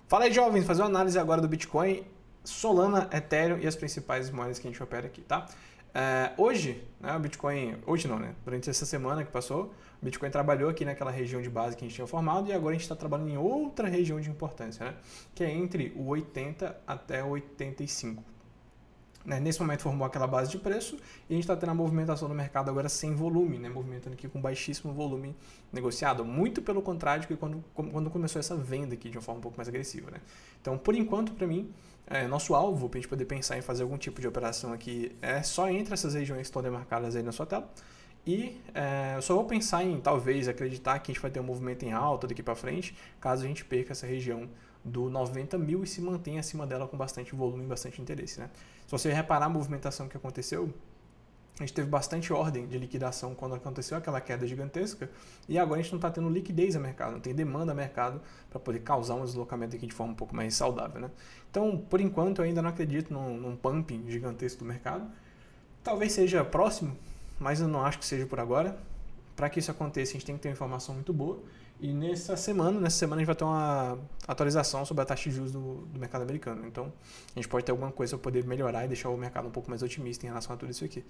Fala aí, jovens, fazer uma análise agora do Bitcoin, Solana, Ethereum e as principais moedas que a gente opera aqui, tá? Hoje, né, o Bitcoin, hoje não, né? Durante essa semana que passou, o Bitcoin trabalhou aqui naquela região de base que a gente tinha formado e agora a gente está trabalhando em outra região de importância, né? Que é entre o 80 até o 85. Nesse momento formou aquela base de preço e a gente está tendo a movimentação no mercado agora sem volume, né? Movimentando aqui com baixíssimo volume negociado. Muito pelo contrário de que quando começou essa venda aqui de uma forma um pouco mais agressiva. Né? Então, por enquanto, para mim, nosso alvo para a gente poder pensar em fazer algum tipo de operação aqui é só entre essas regiões que estão demarcadas aí na sua tela. E eu só vou pensar em, talvez, acreditar que a gente vai ter um movimento em alta daqui para frente, caso a gente perca essa região do 90 mil e se mantenha acima dela com bastante volume e bastante interesse. Né? Se você reparar a movimentação que aconteceu, a gente teve bastante ordem de liquidação quando aconteceu aquela queda gigantesca e agora a gente não está tendo liquidez a mercado, não tem demanda a mercado para poder causar um deslocamento aqui de forma um pouco mais saudável. Né? Então, por enquanto, eu ainda não acredito num pumping gigantesco do mercado. Talvez seja próximo, mas eu não acho que seja por agora. Para que isso aconteça, a gente tem que ter uma informação muito boa. E nessa semana a gente vai ter uma atualização sobre a taxa de juros do mercado americano. Então, a gente pode ter alguma coisa para poder melhorar e deixar o mercado um pouco mais otimista em relação a tudo isso aqui.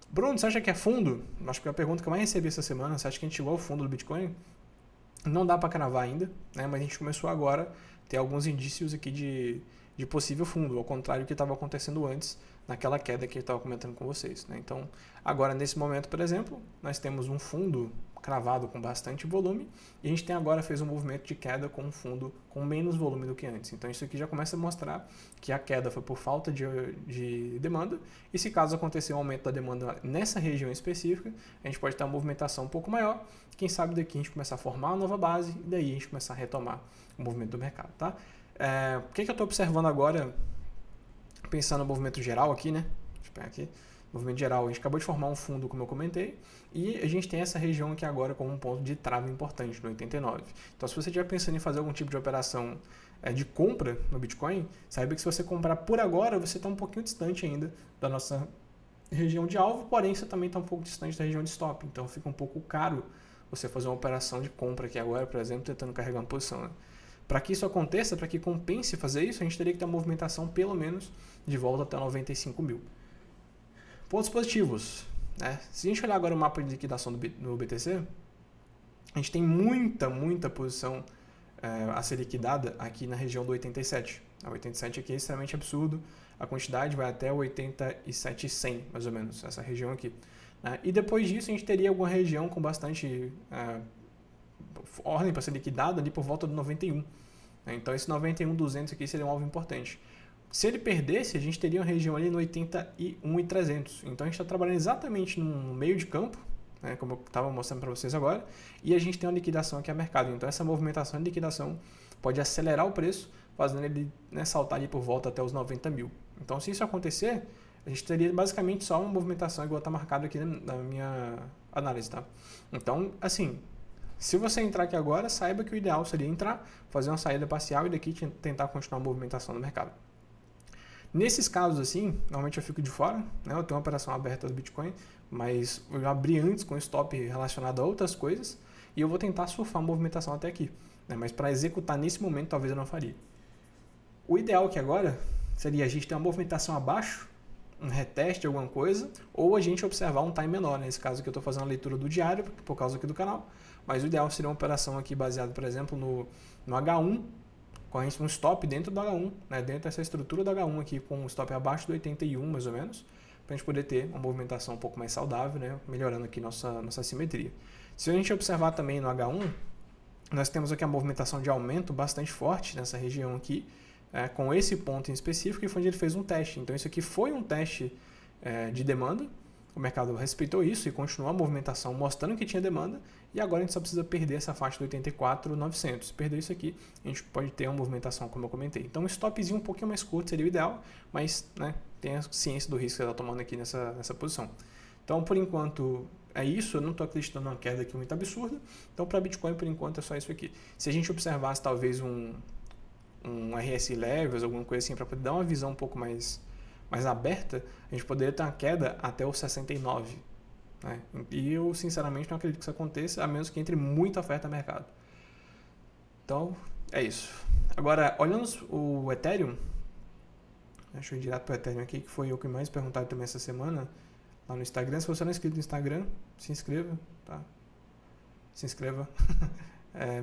Bruno, você acha que é fundo? Acho que é a pergunta que eu mais recebi essa semana. Você acha que a gente chegou ao fundo do Bitcoin? Não dá para cravar ainda, né? Mas a gente começou agora a ter alguns indícios aqui de possível fundo, ao contrário do que estava acontecendo antes, naquela queda que eu estava comentando com vocês. Né? Então, agora nesse momento, por exemplo, nós temos um fundo cravado com bastante volume e a gente fez um movimento de queda com um fundo com menos volume do que antes. Então, isso aqui já começa a mostrar que a queda foi por falta de demanda e se caso acontecer um aumento da demanda nessa região específica, a gente pode ter uma movimentação um pouco maior. Quem sabe daqui a gente começar a formar uma nova base e daí a gente começar a retomar o movimento do mercado. Tá? O que eu estou observando agora, pensando no movimento geral aqui, né? Deixa eu pegar aqui. Movimento geral, a gente acabou de formar um fundo, como eu comentei, e a gente tem essa região aqui agora como um ponto de trava importante, no 89. Então, se você estiver pensando em fazer algum tipo de operação de compra no Bitcoin, saiba que se você comprar por agora, você está um pouquinho distante ainda da nossa região de alvo, porém você também está um pouco distante da região de stop. Então, fica um pouco caro você fazer uma operação de compra aqui agora, por exemplo, tentando carregar uma posição. Né? Para que isso aconteça, para que compense fazer isso, a gente teria que ter uma movimentação pelo menos de volta até 95 mil. Pontos positivos. Né? Se a gente olhar agora o mapa de liquidação no BTC, a gente tem muita posição a ser liquidada aqui na região do 87. A 87 aqui é extremamente absurdo, a quantidade vai até 87,100, mais ou menos, essa região aqui. Né? E depois disso a gente teria alguma região com bastante ordem para ser liquidada ali por volta do 91. Né? Então esse 91,200 aqui seria um alvo importante. Se ele perdesse, a gente teria uma região ali no 81,300. Então a gente está trabalhando exatamente no meio de campo, né, como eu estava mostrando para vocês agora, e a gente tem uma liquidação aqui a mercado. Então essa movimentação de liquidação pode acelerar o preço, fazendo ele saltar ali por volta até os 90 mil. Então se isso acontecer, a gente teria basicamente só uma movimentação igual está marcado aqui na minha análise. Tá? Então, assim, se você entrar aqui agora, saiba que o ideal seria entrar, fazer uma saída parcial e daqui tentar continuar a movimentação no mercado. Nesses casos assim, normalmente eu fico de fora, né? Eu tenho uma operação aberta do Bitcoin, mas eu abri antes com stop relacionado a outras coisas e eu vou tentar surfar a movimentação até aqui. Né? Mas para executar nesse momento, talvez eu não faria. O ideal aqui agora seria a gente ter uma movimentação abaixo, um reteste, alguma coisa, ou a gente observar um time menor. Nesse caso aqui eu estou fazendo a leitura do diário, por causa aqui do canal, mas o ideal seria uma operação aqui baseada, por exemplo, no H1, com um stop dentro do H1, né, dentro dessa estrutura do H1 aqui, com um stop abaixo do 81 mais ou menos, para a gente poder ter uma movimentação um pouco mais saudável, né, melhorando aqui nossa simetria. Se a gente observar também no H1, nós temos aqui a movimentação de aumento bastante forte nessa região aqui, com esse ponto em específico, e foi onde ele fez um teste. Então isso aqui foi um teste de demanda, o mercado respeitou isso e continuou a movimentação mostrando que tinha demanda, e agora a gente só precisa perder essa faixa do 84,900. Se perder isso aqui, a gente pode ter uma movimentação, como eu comentei. Então um stopzinho um pouquinho mais curto seria o ideal, mas né, tenha ciência do risco que você está tomando aqui nessa posição. Então, por enquanto, é isso. Eu não estou acreditando numa queda aqui muito absurda. Então, para Bitcoin, por enquanto, é só isso aqui. Se a gente observasse talvez um RSI Levels, alguma coisa assim, para poder dar uma visão um pouco mais aberta, a gente poderia ter uma queda até os 69. Né? E eu, sinceramente, não acredito que isso aconteça, a menos que entre muita oferta no mercado. Então, É isso. Agora, olhando o Ethereum, deixa eu ir direto para o Ethereum aqui, que foi o que mais perguntaram também essa semana, lá no Instagram. Se você não é inscrito no Instagram, se inscreva, tá? Se inscreva,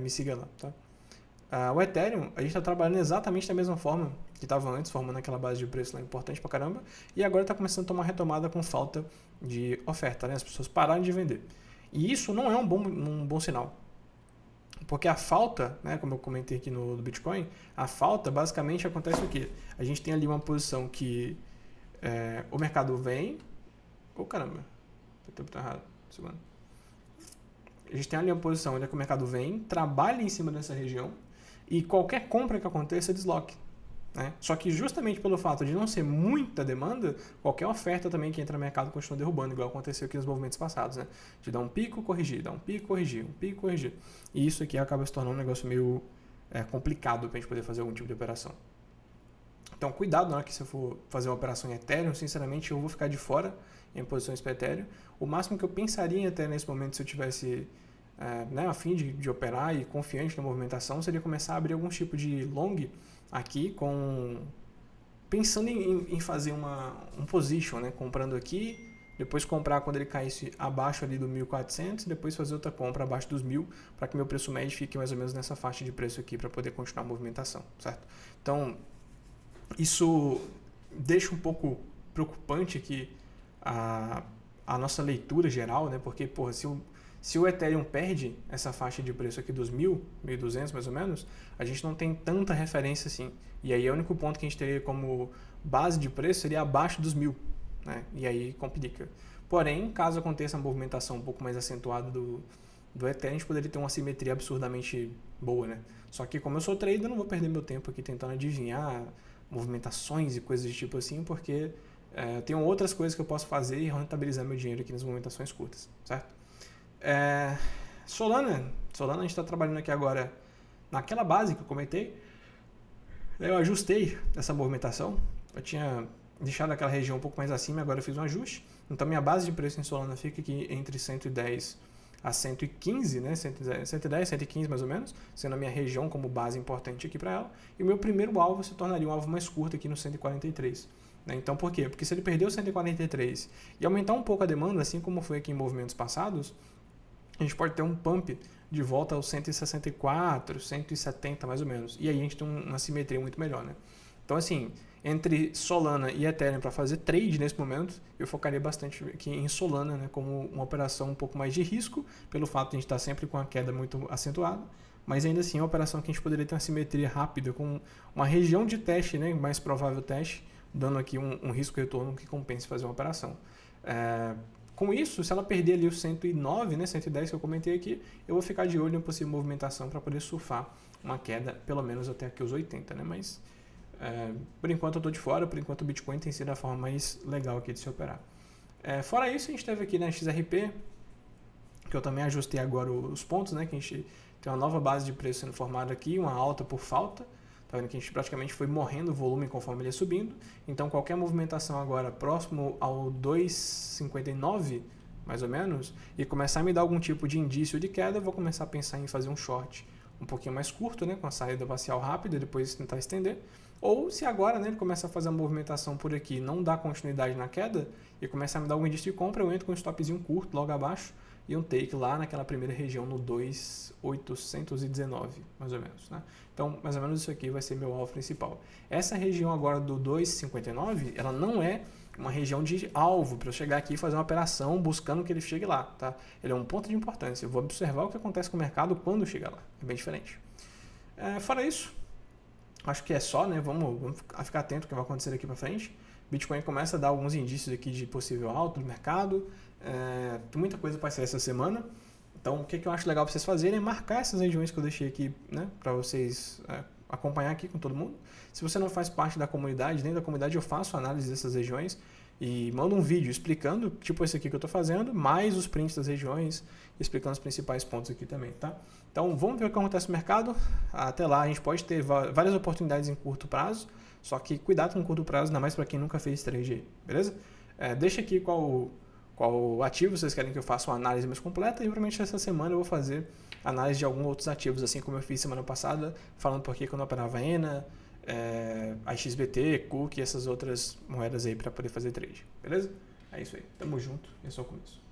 me siga lá, tá? O Ethereum, a gente está trabalhando exatamente da mesma forma que estava antes, formando aquela base de preço lá importante pra caramba, e agora está começando a tomar retomada com falta de oferta, né? As pessoas pararam de vender. E isso não é um bom sinal. Porque a falta, né, como eu comentei aqui no Bitcoin, a falta basicamente acontece o quê? A gente tem ali uma posição que o mercado vem... caramba, o tempo tá errado, segundo. A gente tem ali uma posição onde o mercado vem, trabalha em cima dessa região e qualquer compra que aconteça desloque. Né? Só que justamente pelo fato de não ser muita demanda, qualquer oferta também que entra no mercado continua derrubando, igual aconteceu aqui nos movimentos passados. Né? De dar um pico, corrigir, dar um pico, corrigir, um pico, corrigir. E isso aqui acaba se tornando um negócio meio complicado para a gente poder fazer algum tipo de operação. Então cuidado na hora que você for fazer uma operação em Ethereum, sinceramente eu vou ficar de fora em posições para Ethereum. O máximo que eu pensaria em Ethereum nesse momento, se eu tivesse a fim de operar e confiante na movimentação, seria começar a abrir algum tipo de long aqui, pensando em fazer um position, né? Comprando aqui, depois comprar quando ele caísse abaixo ali do 1.400, depois fazer outra compra abaixo dos 1.000, para que meu preço médio fique mais ou menos nessa faixa de preço aqui, para poder continuar a movimentação, certo? Então, isso deixa um pouco preocupante aqui a nossa leitura geral, né? Porque, porra, se o Ethereum perde essa faixa de preço aqui dos 1.000, 1.200 mais ou menos, a gente não tem tanta referência assim. E aí o único ponto que a gente teria como base de preço seria abaixo dos 1.000, né? E aí complica. Porém, caso aconteça uma movimentação um pouco mais acentuada do Ethereum, a gente poderia ter uma simetria absurdamente boa, né? Só que como eu sou trader, eu não vou perder meu tempo aqui tentando adivinhar movimentações e coisas do tipo assim, porque tem outras coisas que eu posso fazer e rentabilizar meu dinheiro aqui nas movimentações curtas, certo? Solana a gente está trabalhando aqui agora naquela base que eu comentei. Eu ajustei essa movimentação, eu tinha deixado aquela região um pouco mais acima, agora eu fiz um ajuste. Então minha base de preço em Solana fica aqui entre 110 a 115, né? 110, 115 mais ou menos, sendo a minha região como base importante aqui para ela. E o meu primeiro alvo se tornaria um alvo mais curto aqui no 143. Né? Então por quê? Porque se ele perder o 143 e aumentar um pouco a demanda, assim como foi aqui em movimentos passados, a gente pode ter um pump de volta aos 164, 170 mais ou menos. E aí a gente tem uma simetria muito melhor, né? Então assim, entre Solana e Ethereum para fazer trade nesse momento, eu focaria bastante aqui em Solana, né, como uma operação um pouco mais de risco, pelo fato de a gente estar sempre com a queda muito acentuada, mas ainda assim é uma operação que a gente poderia ter uma simetria rápida, com uma região de teste, né, mais provável teste, dando aqui um risco-retorno que compense fazer uma operação. Com isso, se ela perder ali os 109, né, 110 que eu comentei aqui, eu vou ficar de olho em possível movimentação para poder surfar uma queda, pelo menos até aqui os 80, né? Mas, por enquanto eu estou de fora, por enquanto o Bitcoin tem sido a forma mais legal aqui de se operar. Fora isso, a gente teve aqui na XRP, que eu também ajustei agora os pontos, né? Que a gente tem uma nova base de preço sendo formada aqui, uma alta por falta. Tá vendo que a gente praticamente foi morrendo o volume conforme ele ia subindo. Então qualquer movimentação agora próximo ao 2,59, mais ou menos, e começar a me dar algum tipo de indício de queda, eu vou começar a pensar em fazer um short um pouquinho mais curto, né, com a saída parcial rápida, depois tentar estender. Ou se agora, né, ele começa a fazer a movimentação por aqui, não dá continuidade na queda, e começar a me dar algum indício de compra, eu entro com um stopzinho curto logo abaixo, e um take lá naquela primeira região no 2.819, mais ou menos, né? Então, mais ou menos isso aqui vai ser meu alvo principal. Essa região agora do 2,59, ela não é uma região de alvo para eu chegar aqui e fazer uma operação buscando que ele chegue lá, tá? Ele é um ponto de importância. Eu vou observar o que acontece com o mercado quando chegar lá. É bem diferente. Fora isso, acho que é só, né? Vamos ficar atento ao que vai acontecer aqui para frente. Bitcoin começa a dar alguns indícios aqui de possível alta do mercado. Tem muita coisa para sair essa semana. Então, o que eu acho legal para vocês fazerem é marcar essas regiões que eu deixei aqui, né, para vocês acompanhar aqui com todo mundo. Se você não faz parte da comunidade, dentro da comunidade eu faço análise dessas regiões e mando um vídeo explicando, tipo esse aqui que eu estou fazendo, mais os prints das regiões, explicando os principais pontos aqui também, tá? Então, vamos ver o que acontece no mercado. Até lá, a gente pode ter várias oportunidades em curto prazo, só que cuidado com o curto prazo, ainda mais para quem nunca fez trade, beleza? Deixa aqui qual qual ativo vocês querem que eu faça uma análise mais completa, e provavelmente essa semana eu vou fazer análise de alguns outros ativos, assim como eu fiz semana passada, falando por que eu não operava ENA, a XBT, Cook e essas outras moedas aí para poder fazer trade, beleza? É isso aí, tamo junto, esse é o começo.